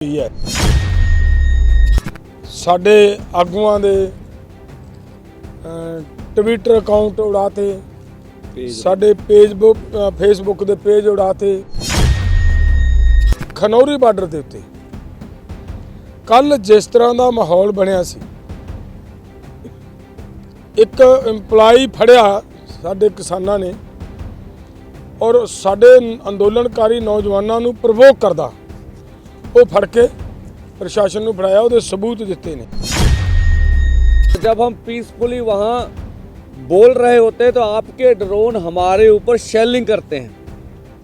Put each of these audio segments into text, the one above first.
है साडे आगूआं दे Twitter account उड़ाते, साडे फेसबुक दे पेज उड़ाते। खनौरी बार्डर के उत्ते कल जिस तरह का माहौल बनया सी, एक इंपलाई फड़िया साडे किसानां ने और साडे अंदोलनकारी नौजवानों नूं प्रवोक करदा वो फड़ के प्रशासन को फड़ाया, वो सबूत दिते ने। जब हम पीसफुली वहाँ बोल रहे होते तो आपके ड्रोन हमारे ऊपर शेलिंग करते हैं,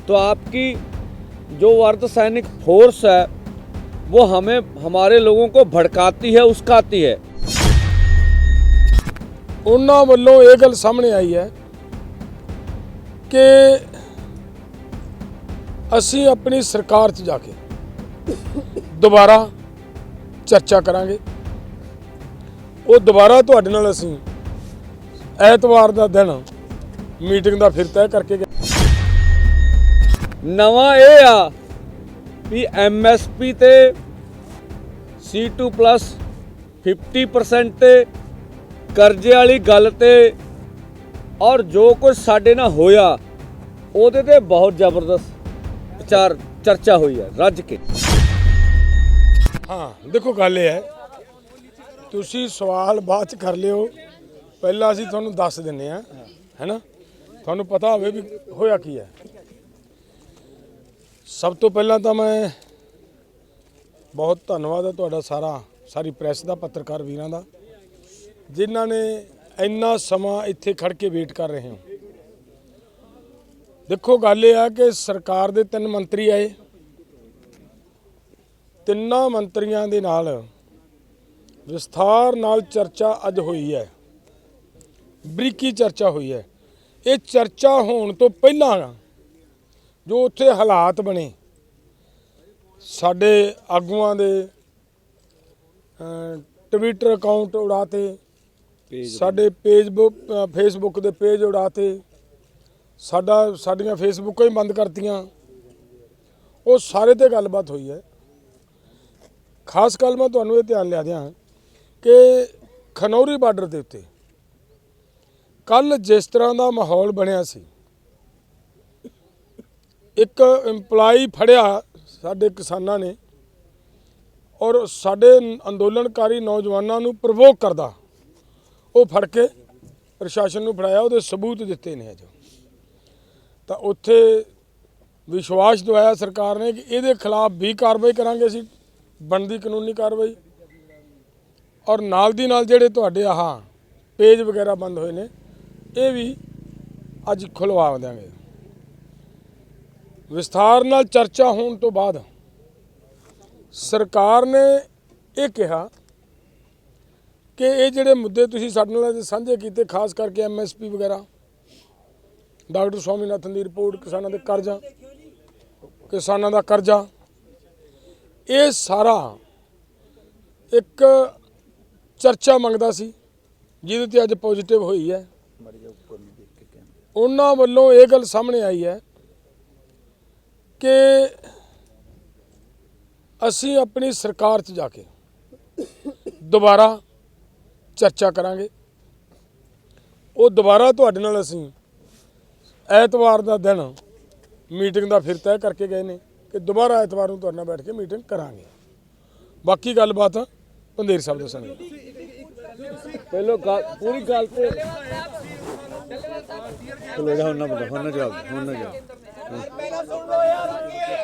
तो आपकी जो अर्धसैनिक फोर्स है वो हमें हमारे लोगों को भड़काती है, उस्काती है। उन्होंने वालों ये गल सामने आई है कि असी अपनी सरकार च जाके दोबारा चर्चा करांगे। वो दोबारा तुहाडे नाल असीं ऐतवार दा दिन मीटिंग दा फिर तय करके गए। नवा ये आ कि MSP ते C2+ 50% ते करजे वाली गल ते और जो कुछ साडे नाल होया ओहदे ते बहुत जबरदस्त विचार चर्चा हुई है रज के। हाँ देखो गल ये है, तुसी सवाल बाद च कर लियो, पहला असीं तुहानूं दस दिंदे आ, है ना, तुहानूं पता होवे भी होया की है। सब तो पहला तो मैं बहुत धन्नवाद है तुहाडा सारी प्रैस का, पत्रकार वीरां दा, जिन्हां ने इन्ना समा इत्थे खड़ के वेट कर रहे हो। देखो गल ये है कि सरकार दे 3 मंत्री आए, तिन्ना मंत्रियों के नाल विस्तार नाल चर्चा अज हुई है, बरीकी चर्चा हुई है। ये चर्चा होने तो पहला जो उत्थे हालात बने, साडे आगूआं दे ट्विटर अकाउंट उड़ाते, साडे फेसबुक दे पेज उड़ाते, साडियां फेसबुक ही बंद करतियां। वो सारे ते गलबात हुई है। खास गल मैं तुहानूं ये ध्यान लिया दियां कि खनौरी बार्डर के उत्ते कल जिस तरह का माहौल बनया सी, एक इंपलाई फड़िया साडे किसानां ने और साडे अंदोलनकारी नौजवानों नूं प्रवोक करदा वो फड़ के प्रशासन को फड़ाया, वो सबूत दिते ने। अज तो उत्थे विश्वास दवाया सरकार ने कि ये खिलाफ भी कार्रवाई करांगे असीं, बनदी कानूनी कार्रवाई, और नाल दी नाल जिहड़े तुहाडे आह पेज वगैरह बंद होए ने ये भी अज खुलवा देंगे। विस्तार नाल चर्चा होने तो बाद सरकार ने ये कहा कि ये जिहड़े मुद्दे तुसीं साडे नाल साझे कीते, खास करके MSP वगैरह, डॉक्टर स्वामीनाथन की रिपोर्ट, किसानों के कर्जा, किसानों का कर्जा, ये सारा एक चर्चा मंगदा सी, जिहदे ते अज पॉजिटिव हुई है। उन्हां वल्लों ये गल सामने आई है कि असीं अपनी सरकार च जाके दोबारा चर्चा करांगे। वो दोबारा तुहाडे नाल असीं ऐतवार दा दिन मीटिंग दा फिर तय करके गए ने कि दोबारा ऐतवार नूं तुहाडे नाल बैठ के मीटिंग करांगे। बाकी गलबात पंधेर साहब दस्सणगे। पहलो पूरी गल ते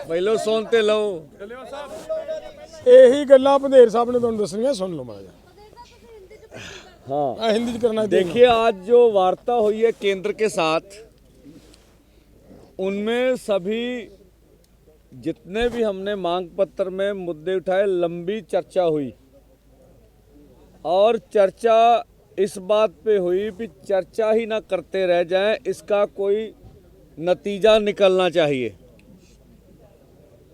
पहलो सुनते लो, यही गल्लां पंधेर साहब ने तुहानूं दस्सणियां, सुन लो माड़ा जिहा। हाँ हिंदी च करना। देखिए, आज जो वार्ता हुई है केंद्र के साथ, उनमें सभी जितने भी हमने मांग पत्र में मुद्दे उठाए, लंबी चर्चा हुई और चर्चा इस बात पे हुई कि चर्चा ही ना करते रह जाएं, इसका कोई नतीजा निकलना चाहिए।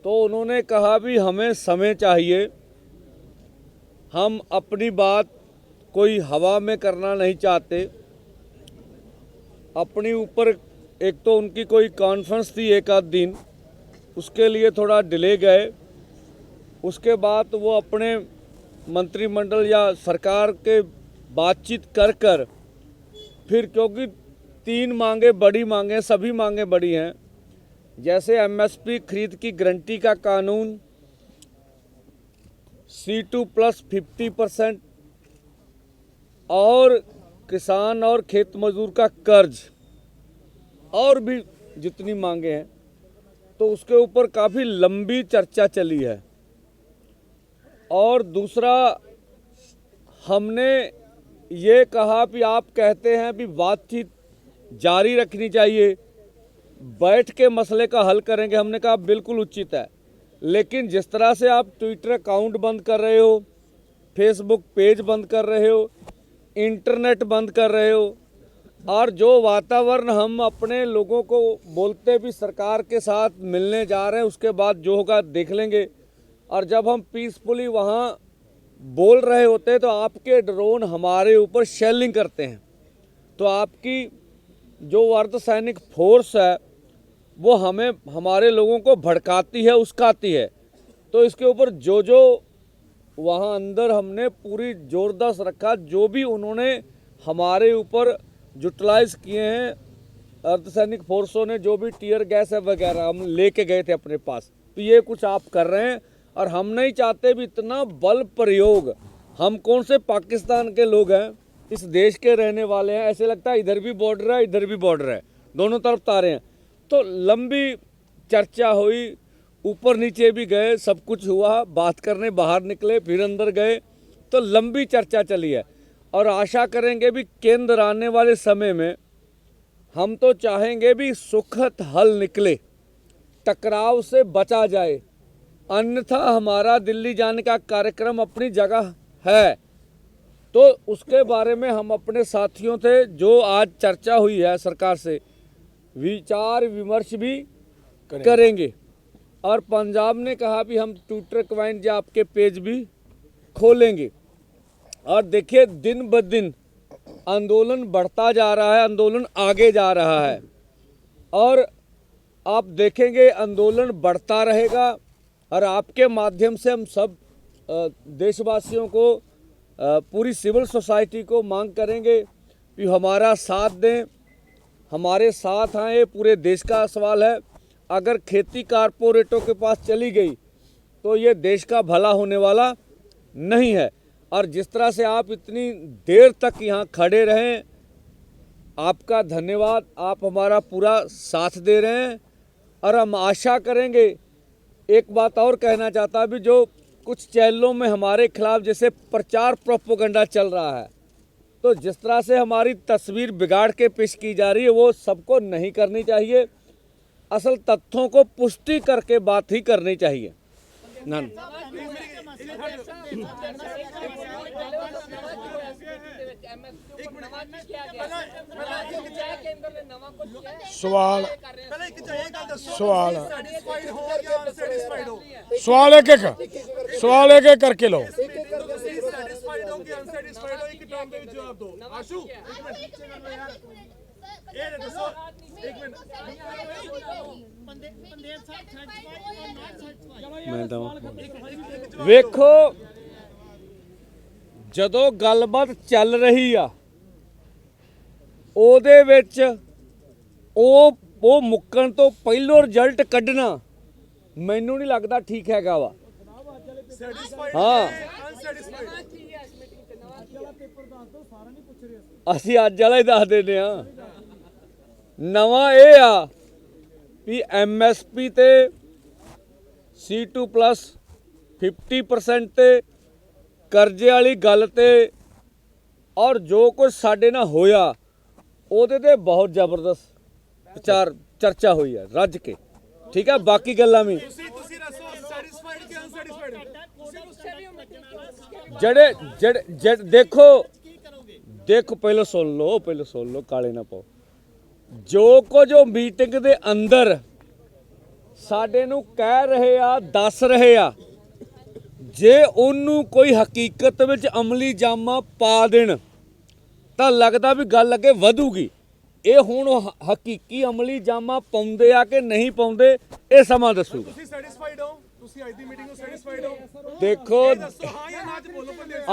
तो उन्होंने कहा भी हमें समय चाहिए, हम अपनी बात कोई हवा में करना नहीं चाहते। अपनी ऊपर एक तो उनकी कोई कॉन्फ्रेंस थी एक आध दिन, उसके लिए थोड़ा डिले गए उसके बाद वो अपने मंत्रिमंडल या सरकार के बातचीत कर कर फिर, क्योंकि 3 मांगे बड़ी मांगे, सभी मांगे बड़ी हैं, जैसे एमएसपी खरीद की गारंटी का कानून, C2 प्लस 50% और किसान और खेत मजदूर का कर्ज और भी जितनी मांगे हैं, तो उसके ऊपर काफ़ी लंबी चर्चा चली है। और दूसरा, हमने ये कहा कि आप कहते हैं कि बातचीत जारी रखनी चाहिए, बैठ के मसले का हल करेंगे। हमने कहा बिल्कुल उचित है, लेकिन जिस तरह से आप ट्विटर अकाउंट बंद कर रहे हो, फेसबुक पेज बंद कर रहे हो, इंटरनेट बंद कर रहे हो, और जो वातावरण हम अपने लोगों को बोलते भी सरकार के साथ मिलने जा रहे हैं, उसके बाद जो होगा देख लेंगे, और जब हम पीसफुली वहाँ बोल रहे होते हैं तो आपके ड्रोन हमारे ऊपर शेलिंग करते हैं। तो आपकी जो अर्धसैनिक फोर्स है वो हमें, हमारे लोगों को भड़काती है, उस्काती है। तो इसके ऊपर जो जो वहाँ अंदर हमने पूरी ज़ोरदार रखा, जो भी उन्होंने हमारे ऊपर यूटिलाइज किए हैं अर्धसैनिक फोर्सों ने, जो भी टीयर गैस है वगैरह हम लेके गए थे अपने पास, तो ये कुछ आप कर रहे हैं। और हम नहीं चाहते भी इतना बल प्रयोग। हम कौन से पाकिस्तान के लोग हैं, इस देश के रहने वाले हैं, ऐसे लगता है इधर भी बॉर्डर है इधर भी बॉर्डर है, दोनों तरफ तारे हैं। तो लंबी चर्चा हुई, ऊपर नीचे भी गए, सब कुछ हुआ, बात करने बाहर निकले, फिर अंदर गए, तो लंबी चर्चा चली है। और आशा करेंगे भी केंद्र आने वाले समय में, हम तो चाहेंगे भी सुखद हल निकले, टकराव से बचा जाए। अन्यथा हमारा दिल्ली जाने का कार्यक्रम अपनी जगह है, तो उसके बारे में हम अपने साथियों से जो आज चर्चा हुई है सरकार से, विचार विमर्श भी करेंगे। और पंजाब ने कहा भी हम ट्विटर अकाउंट या आपके पेज भी खोलेंगे। और देखिए, दिन ब दिन आंदोलन बढ़ता जा रहा है, आंदोलन आगे जा रहा है, और आप देखेंगे आंदोलन बढ़ता रहेगा। और आपके माध्यम से हम सब देशवासियों को, पूरी सिविल सोसाइटी को मांग करेंगे कि हमारा साथ दें, हमारे साथ आए। पूरे देश का सवाल है। अगर खेती कारपोरेटों के पास चली गई तो ये देश का भला होने वाला नहीं है। और जिस तरह से आप इतनी देर तक यहाँ खड़े रहें, आपका धन्यवाद। आप हमारा पूरा साथ दे रहे हैं, और हम आशा करेंगे। एक बात और कहना चाहता भी, जो कुछ चैनलों में हमारे खिलाफ जैसे प्रचार प्रोपेगेंडा चल रहा है, तो जिस तरह से हमारी तस्वीर बिगाड़ के पेश की जा रही है, वो सबको नहीं करनी चाहिए। असल तथ्यों को पुष्टि करके बात ही करनी चाहिए। नन सवाल सवाल एक एक करके लो। ਵੇਖੋ, ਜਦੋਂ ਗੱਲਬਾਤ ਚੱਲ ਰਹੀ ਆ, ਉਹਦੇ ਵਿੱਚ ਉਹ ਮੁੱਕਣ ਤੋਂ ਪਹਿਲੋਂ ਰਿਜ਼ਲਟ ਕੱਢਣਾ ਮੈਨੂੰ ਨਹੀਂ ਲੱਗਦਾ ਠੀਕ ਹੈਗਾ ਵਾ। ਹਾਂ, ਅਸੀਂ ਅੱਜ ਵਾਲਾ ਹੀ ਦੱਸ ਦਿੰਦੇ ਆ। ਨਵਾਂ ਇਹ ਆ ਵੀ MSP ਤੇ C2 प्लस 50% ਤੇ ਕਰਜ਼ੇ ਵਾਲੀ ਗੱਲ ਤੇ, ਔਰ ਜੋ ਕੁਝ ਸਾਡੇ ਨਾਲ ਹੋਇਆ ਉਹਦੇ ਤੇ ਬਹੁਤ ਜ਼ਬਰਦਸਤ ਵਿਚਾਰ ਚਰਚਾ ਹੋਈ ਹੈ ਰੱਜ ਕੇ। ਠੀਕ ਹੈ, ਬਾਕੀ ਗੱਲਾਂ ਵੀ ਜਿਹੜੇ ਦੇਖੋ ਪਹਿਲਾਂ ਸੁਣ ਲਓ ਕਾਲੇ ਨਾ ਪਾਓ। ਜੋ ਕੁਝ ਉਹ ਮੀਟਿੰਗ ਦੇ ਅੰਦਰ ਸਾਡੇ ਨੂੰ ਕਹਿ ਰਹੇ ਆ, ਦੱਸ ਰਹੇ ਆ, ਜੇ ਉਹਨੂੰ ਕੋਈ ਹਕੀਕਤ ਵਿੱਚ ਅਮਲੀ ਜਾਮਾ ਪਾ ਦੇਣ ਤਾਂ ਲੱਗਦਾ ਵੀ ਗੱਲ ਅੱਗੇ ਵਧੂਗੀ। ਇਹ ਹੁਣ ਹਕੀਕੀ ਅਮਲੀ ਜਾਮਾ ਪਾਉਂਦੇ ਆ ਕਿ ਨਹੀਂ ਪਾਉਂਦੇ, ਇਹ ਸਮਾਂ ਦੱਸੂਗਾ। ਤੁਸੀਂ ਸੈਟੀਸਫਾਈਡ ਹੋ? देखो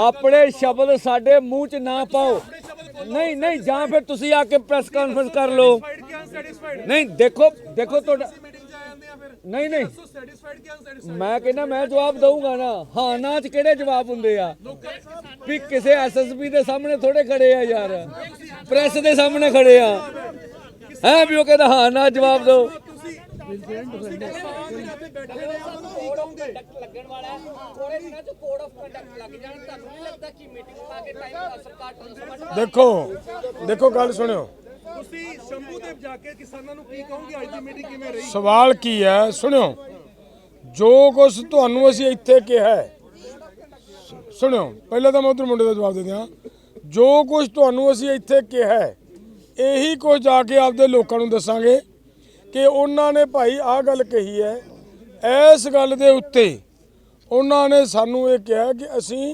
अपने शब्द साडे मुंह च ना पाओ। नहीं नहीं, ਜਾਂ ਫਿਰ ਤੁਸੀਂ ਆ ਕੇ ਪ੍ਰੈਸ ਕਾਨਫਰੰਸ ਕਰ ਲਓ। ਨਹੀਂ ਦੇਖੋ ਦੇਖੋ ਤੁਹਾਡਾ ਨਹੀਂ ਨਹੀਂ, ਮੈਂ ਕਹਿੰਦਾ ਮੈਂ ਜਵਾਬ ਦਊਂਗਾ ਨਾ। ਹਾਂ ਨਾ ਚ ਕਿਹੜੇ ਜਵਾਬ ਹੁੰਦੇ ਆ ਵੀ ਕਿਸੇ ਐਸਐਸਪੀ ਦੇ ਸਾਹਮਣੇ ਥੋੜੇ ਖੜੇ ਆ ਯਾਰ, ਪ੍ਰੈਸ ਦੇ ਸਾਹਮਣੇ ਖੜੇ ਆ ਹੈ ਵੀ ਉਹ ਕਹਿੰਦਾ ਹਾਂ ਨਾ ਜਵਾਬ ਦਿਓ। देखो देखो गल सुनियो, सवाल की है सुनियो, जो कुछ तुहानू असीं इत्थे कहा है, सुनियो पहले तो मैं उधर मुंडे का जवाब दे दियां, जो कुछ तुहानू असीं इत्थे कहा है यही कुछ जाके आपदे लोकां नू दसांगे कि उन्होंने भाई आ गल कही है। इस गल दे उत्ते उन्होंने सानू ये कहा कि असीं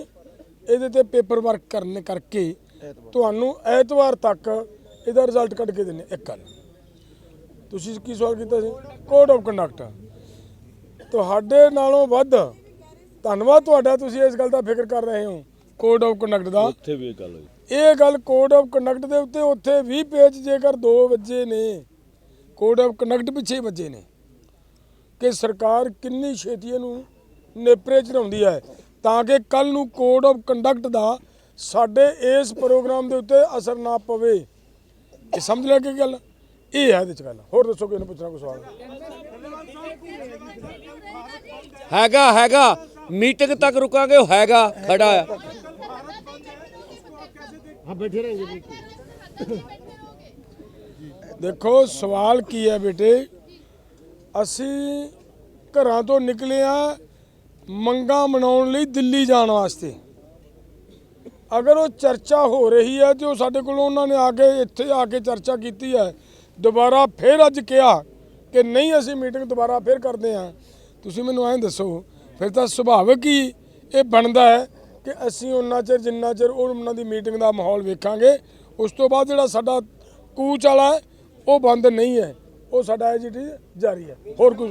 ਇਹਦੇ ਤੇ पेपर वर्क करने करके ਤੁਹਾਨੂੰ ਐਤਵਾਰ तक ਇਹਦਾ ਰਿਜ਼ਲਟ ਕੱਢ ਕੇ ਦੇਣੇ। ਇੱਕ ਗੱਲ ਤੁਸੀਂ ਕੀ ਸਵਾਲ ਕੀਤਾ ਸੀ, ਕੋਡ ਆਫ ਕੰਡਕਟ ਤੁਹਾਡੇ ਨਾਲੋਂ ਵੱਧ ਧੰਨਵਾਦ ਤੁਹਾਡਾ, ਤੁਸੀਂ ਇਸ ਗੱਲ ਦਾ ਫਿਕਰ ਕਰ ਰਹੇ ਹੋ ਕੋਡ ਆਫ ਕੰਡਕਟ ਦਾ। ਉੱਥੇ ਵੀ ਗੱਲ ਹੋਈ, ਇਹ ਗੱਲ ਕੋਡ ਆਫ ਕੰਡਕਟ ਦੇ ਉੱਤੇ ਉੱਥੇ 20 ਪੇਜ ਜੇਕਰ 2 ਵਜੇ ਨੇ ਕੋਡ ਆਫ ਕੰਡਕਟ ਪਿੱਛੇ ਵੱਜੇ ਨੇ ਕਿ ਸਰਕਾਰ ਕਿੰਨੀ ਛੇਤੀ ਇਹਨੂੰ ਨੇਪਰੇ ਚੜਾਉਂਦੀ ਹੈ ਤਾਂ ਕਿ ਕੱਲ ਨੂੰ ਕੋਡ ਆਫ ਕੰਡਕਟ ਦਾ ਸਾਡੇ ਇਸ ਪ੍ਰੋਗਰਾਮ ਦੇ ਉੱਤੇ ਅਸਰ ਨਾ ਪਵੇ। ਇਹ ਸਮਝ ਲੈ ਕੇ ਗੱਲ ਇਹ ਹੈ ਇਹਦੇ ਚ ਗੱਲ। ਹੋਰ ਦੱਸੋ ਕਿ ਇਹਨੂੰ ਪੁੱਛਣਾ ਕੋਈ ਸਵਾਲ ਹੈਗਾ ਮੀਟਿੰਗ ਤੱਕ ਰੁਕਾਂਗੇ, ਉਹ ਹੈਗਾ ਖੜਾ ਆ। हाँ बैठे रहेंगे। देखो सवाल की है बेटे, असी घरां तो निकले आ मंगा मनाउण लई दिल्ली जाण वास्ते। अगर वो चर्चा हो रही है तो साडे कोलों उन्होंने आके इत्थे आके चर्चा की है, दोबारा फिर अज कहा कि नहीं असी मीटिंग दोबारा फिर करते हैं, तुसीं मैनूं ऐं दसो फिर तो सुभाविक ही ये बनता है कि असी उन्ना चिर जिन्ना चिर उन्होंने दी मीटिंग का माहौल वेखांगे, उस तो बाद जिहड़ा साडा कूच वाला है वो बंद नहीं है, वो साडा एज इट इज जारी है। होर कुछ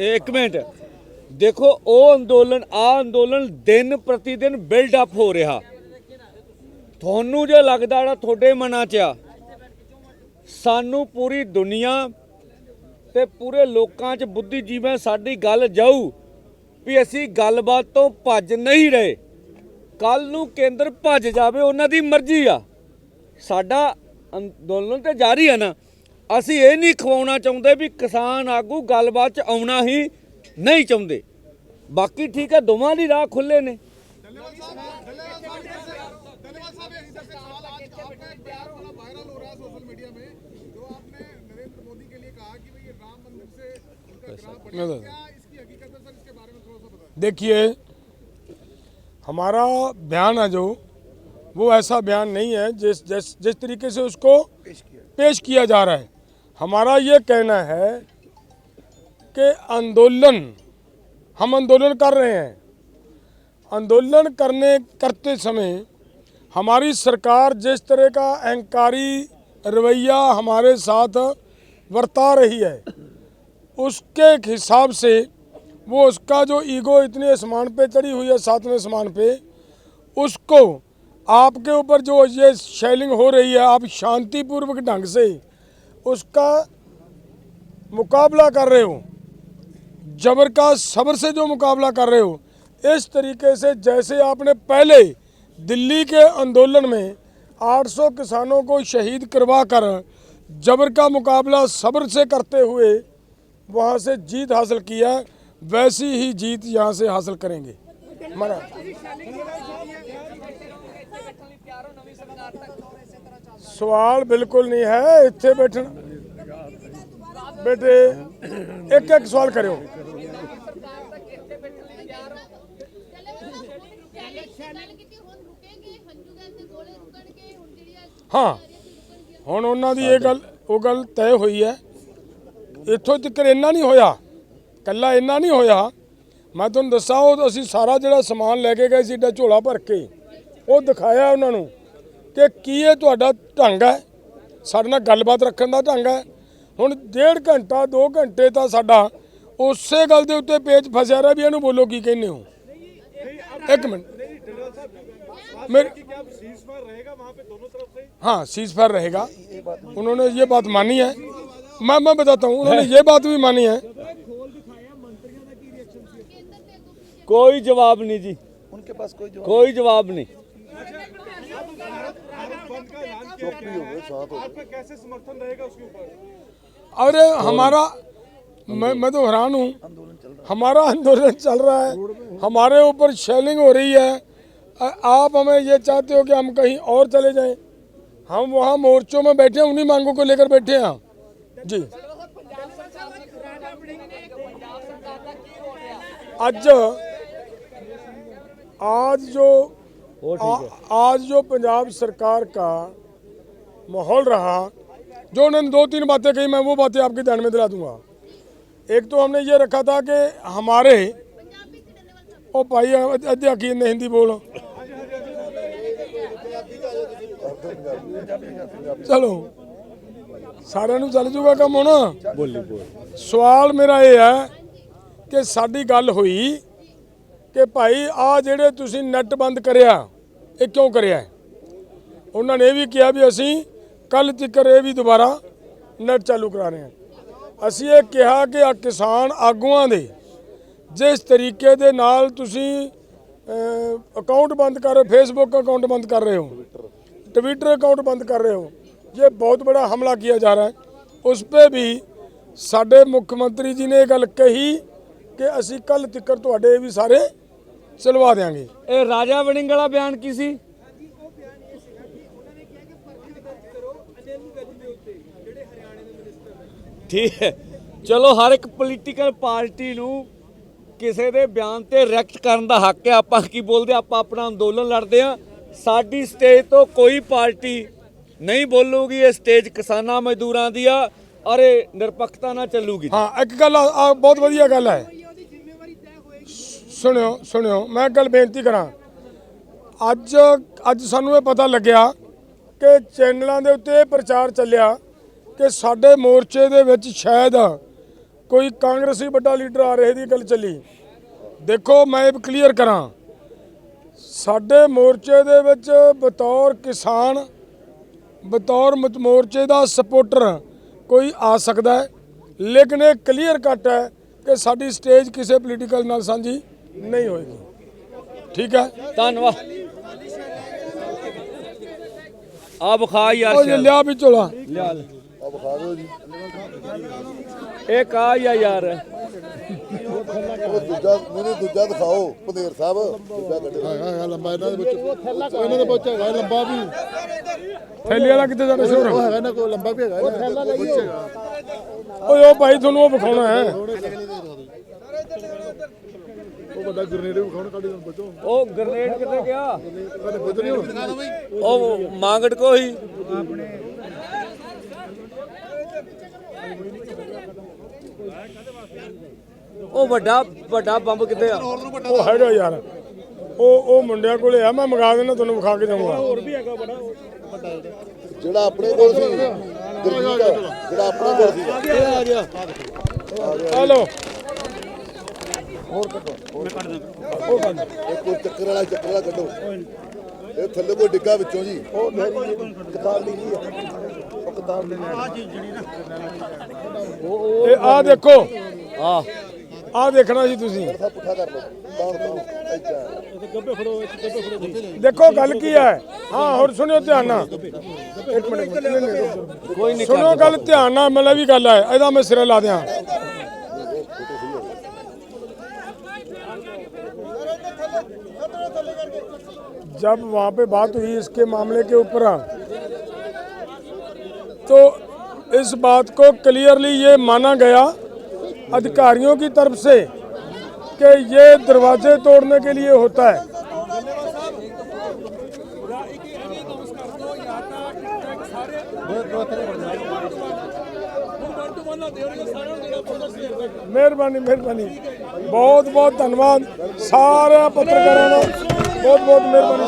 एक मिनट देखो, ਉਹ ਅੰਦੋਲਨ ਆ ਅੰਦੋਲਨ ਦਿਨ ਪ੍ਰਤੀ ਦਿਨ ਬਿਲਡ ਅਪ ਹੋ ਰਿਹਾ। ਤੁਹਾਨੂੰ ਜੇ ਲੱਗਦਾ ਜਿਹੜਾ ਤੁਹਾਡੇ ਮਨਾਂ 'ਚ ਆ, ਸਾਨੂੰ ਪੂਰੀ ਦੁਨੀਆ ਤੇ ਪੂਰੇ ਲੋਕਾਂ 'ਚ ਬੁੱਧੀਜੀਵੀਆਂ ਸਾਡੀ ਗੱਲ ਜਾਊ ਵੀ ਅਸੀਂ ਗੱਲਬਾਤ ਤੋਂ ਭੱਜ ਨਹੀਂ ਰਹੇ। ਕੱਲ ਨੂੰ ਕੇਂਦਰ ਭੱਜ ਜਾਵੇ ਉਹਨਾਂ ਦੀ ਮਰਜ਼ੀ ਆ, ਸਾਡਾ ਅੰਦੋਲਨ ਤੇ ਜਾਰੀ ਆ ਨਾ। ਅਸੀਂ ਇਹ ਨਹੀਂ ਖਵਾਉਣਾ ਚਾਹੁੰਦੇ ਵੀ ਕਿਸਾਨ ਆਗੂ ਗੱਲਬਾਤ 'ਚ ਆਉਣਾ ਹੀ ਨਹੀਂ ਚਾਹੁੰਦੇ। ਬਾਕੀ ਠੀਕ ਹੈ, ਦੋਵਾਂ ਦੀ ਰਾਹ ਖੁੱਲੇ ਨੇ। देखिए हमारा बयान है जो वो ऐसा बयान नहीं है जिस तरीके से उसको पेश किया जा रहा है। हमारा ये कहना है कि हम आंदोलन कर रहे हैं, आंदोलन करते समय हमारी सरकार जिस तरह का अहंकारी रवैया हमारे साथ बरता रही है उसके हिसाब से वो उसका जो ईगो इतने आसमान पे चढ़ी हुई है, 7वें आसमान पे, उसको आपके ऊपर जो ये शेलिंग हो रही है आप शांतिपूर्वक ढंग से उसका मुकाबला कर रहे हो, जबर का सब्र से जो मुकाबला कर रहे हो, इस तरीके से जैसे आपने पहले दिल्ली के आंदोलन में 800 किसानों को शहीद करवा कर जबर का मुकाबला सब्र से करते हुए वहाँ से जीत हासिल किया, वैसी ही जीत यहाँ से हासिल करेंगे। सवाल बिल्कुल नहीं है इत्थे बैठना बेटे, एक एक सवाल करो। हाँ हुण उन्हां दी वो गल तय हुई है। इत्थों तक इन्ना नहीं होया, कल्ला इन्ना नहीं होया। मैं तुहानूं दस्सां वो असीं सारा जिहड़ा समान लैके गए सी एडा झोला भर के वो दिखाया उन्होंने कि की ये तुहाडा ढंग है ਸਾਡੇ ਨਾਲ ਗੱਲਬਾਤ ਰੱਖਣ ਦਾ ਢੰਗ ਹੈ। ਹੁਣ 1.5 ਘੰਟਾ 2 ਘੰਟੇ ਤਾਂ ਸਾਡਾ ਉਸੇ ਗੱਲ ਦੇ ਉੱਤੇ ਪੇਚ ਫਸਿਆ ਰਿਹਾ ਵੀ ਇਹਨੂੰ ਬੋਲੋ ਕੀ ਕਹਿੰਦੇ ਹੋ। एक मिनट, हाँ सीज फायर रहेगा। उन्होंने ये बात मानी है, मैं बताता हूँ, उन्होंने ये बात भी मानी है। कोई जवाब नहीं जी, उनके पास कोई जवाब नहीं। कैसे समर्थन रहेगा उसके ऊपर? अरे हमारा मैं तो हैरान हूँ, हमारा आंदोलन चल रहा है, हमारे ऊपर शेलिंग हो रही है। आप हमें ये चाहते हो कि हम कहीं और चले जाएं? हम वहाँ मोर्चों में बैठे हैं, उन्हीं मांगों को लेकर बैठे हैं जी। आज जो पंजाब सरकार का माहौल रहा, जो उन्होंने 2-3 बातें कही, मैं वो बातें आपके ध्यान में दिला दूंगा। एक तो हमने ये रखा था कि हमारे ओ भाई अध्यक्ष ने हिंदी बोलो, चलो सारे नूं चल जूगा काम होना। सवाल मेरा ये है कि साडी गल हुई कि भाई आ जेड़े तुसीं नैट बंद करिया, ये क्यों करिया? उन्होंने ये भी किया भी असीं कल तक ये भी दोबारा नैट चालू करा रहे हैं। ਅਸੀਂ ਇਹ ਕਿਹਾ ਕਿ ਆ ਕਿਸਾਨ ਆਗੂਆਂ ਦੇ ਜਿਸ ਤਰੀਕੇ ਦੇ ਨਾਲ ਤੁਸੀਂ ਅਕਾਊਂਟ ਬੰਦ ਕਰ ਰਹੇ ਹੋ, फेसबुक अकाउंट बंद कर रहे हो, ट्विटर अकाउंट बंद कर रहे हो, ये बहुत बड़ा हमला किया जा रहा है। उस पर भी साडे मुख्यमंत्री जी ने ये गल कही कि ਅਸੀਂ ਕੱਲ ਤੱਕ ਤੁਹਾਡੇ ਵੀ ਸਾਰੇ ਚਲਵਾ ਦੇਵਾਂਗੇ। ਇਹ ਰਾਜਾ ਵੜਿੰਗ ਵਾਲਾ ਬਿਆਨ ਕੀ ਸੀ? ठीक है, चलो हर एक पोलीटिकल पार्टी नूं किसी के बयान ते रिएक्ट करने का हक है। आपां की बोलते, आपां अपना अंदोलन लड़ते हैं। साडी स्टेज तो कोई पार्टी नहीं बोलूगी, ये स्टेज किसानां मजदूरां दी आ और निरपक्षता ना चलूगी। हाँ एक गल बहुत वधिया गल है, सुनियो मैं गल बेनती करा। अज सानू ये पता लग्या कि चैनलों के उत्ते प्रचार चलिया कि साडे मोर्चे दे विच शायद कोई कांग्रेसी बड़ा लीडर आ रहे दी गल चली। देखो मैं क्लीयर करा, साडे मोर्चे दे विच बतौर किसान, बतौर मोर्चे दा सपोर्टर कोई आ सकता है, लेकिन ये क्लीयर कट है कि साडी स्टेज किसी पोलीटिकल नाल सांझी नहीं होएगी। ठीक है, धन्यवाद। आप खा यार, ये लिया भी चोला लिया अब खा दो जी। एक आ यार ਉਹ ਦੂਜਾ ਮੈਨੂੰ ਦੂਜਾ ਦਿਖਾਓ ਪੰਦੇਰ ਸਾਹਿਬ, ਦੂਜਾ ਕੱਢੋ। ਹਾਂ ਲੰਬਾ ਇਹਨਾਂ ਦੇ ਵਿੱਚ, ਇਹਨਾਂ ਦੇ ਵਿੱਚ ਹੈਗਾ ਲੰਬਾ ਵੀ। थैली वाला कितने जाना शोर ਉਹ ਹੈਗਾ ਨਾ ਕੋਈ ਲੰਬਾ ਵੀ ਹੈਗਾ, ਉਹ ਥੈਲਾ ਲਈਏ। ओ भाई ਤੁਹਾਨੂੰ ਉਹ ਵਿਖਾਉਣਾ ਹੈ। ਉਹ ਵੱਡਾ ਗ੍ਰੇਨੇਡ ਵੀ ਖਾਣ ਕੱਢ ਦੇਣ ਬੱਚੋ। ਉਹ ਗ੍ਰੇਨੇਡ ਕਿੱਥੇ ਗਿਆ? ਕਦੇ ਬੁੱਧ ਨਹੀਂ ਹੋਣਾ। ਉਹ ਮਾਂਗੜ ਕੋ ਹੀ ਉਹ ਵੱਡਾ ਬੰਬ ਕਿੱਥੇ ਆ? ਉਹ ਹੈਗਾ ਯਾਰ, ਉਹ ਮੁੰਡਿਆਂ ਕੋਲੇ ਆ, ਮੈਂ ਮੰਗਾ ਦੇਣਾ ਤੁਹਾਨੂੰ, ਵਿਖਾ ਕੇ ਜਾਊਂਗਾ। ਹੋਰ ਵੀ ਹੈਗਾ ਬੜਾ ਜਿਹੜਾ ਆਪਣੇ ਕੋਲ ਸੀ, ਜਿਹੜਾ ਆਪਣੇ ਕੋਲ ਸੀ ਆ ਗਿਆ। ਹਲੋ ਹੋਰ ਕੱਢੋ, ਹੋਰ ਕੱਢ ਦੇ। ਉਹ ਕੱਢ, ਇੱਕ ਉਹ ਚੱਕਰ ਵਾਲਾ ਕੱਢੋ। ਇਹ ਥੱਲੇ ਕੋਈ ਡਿੱਗਾ ਵਿੱਚੋਂ ਜੀ। ਉਹ ਕਿਤਾਬ ਲਈ ਨਹੀਂ ਹੈ, ਉਹ ਕਿਤਾਬ ਲੈ ਲੈ। ਇਹ ਆ ਦੇਖੋ, ਆ ਆ ਦੇਖਣਾ ਜੀ ਤੁਸੀਂ। ਸਭ ਪੁੱਠਾ ਕਰ ਲਓ, ਤਾਂ ਇੱਥੇ ਗੱਬੇ ਫੜੋ, ਗੱਬੇ ਫੜੋ ਜੀ। ਦੇਖੋ ਗੱਲ ਕੀ ਹੈ। ਹਾਂ ਹੋਰ ਸੁਣਿਓ ਧਿਆਨ ਨਾਲ, ਇੱਕ ਮਿੰਟ ਕੋਈ ਨਹੀਂ ਸੁਣੋ ਗੱਲ ਧਿਆਨ ਨਾਲ, ਮਤਲਬ ਵੀ ਗੱਲ ਹੈ, ਇਹਦਾ ਮੈਂ ਸਿਰੇ ਲਾ ਦਿਆਂ। जब वहाँ पे बात हुई इसके मामले के ऊपर, तो इस बात को क्लियरली ये माना गया अधिकारियों की तरफ से कि ये दरवाजे तोड़ने के लिए होता है। मेहरबानी मेहरबानी, बहुत बहुत धन्यवाद सारे पत्रकारों का, बहुत बहुत मेहरबानी।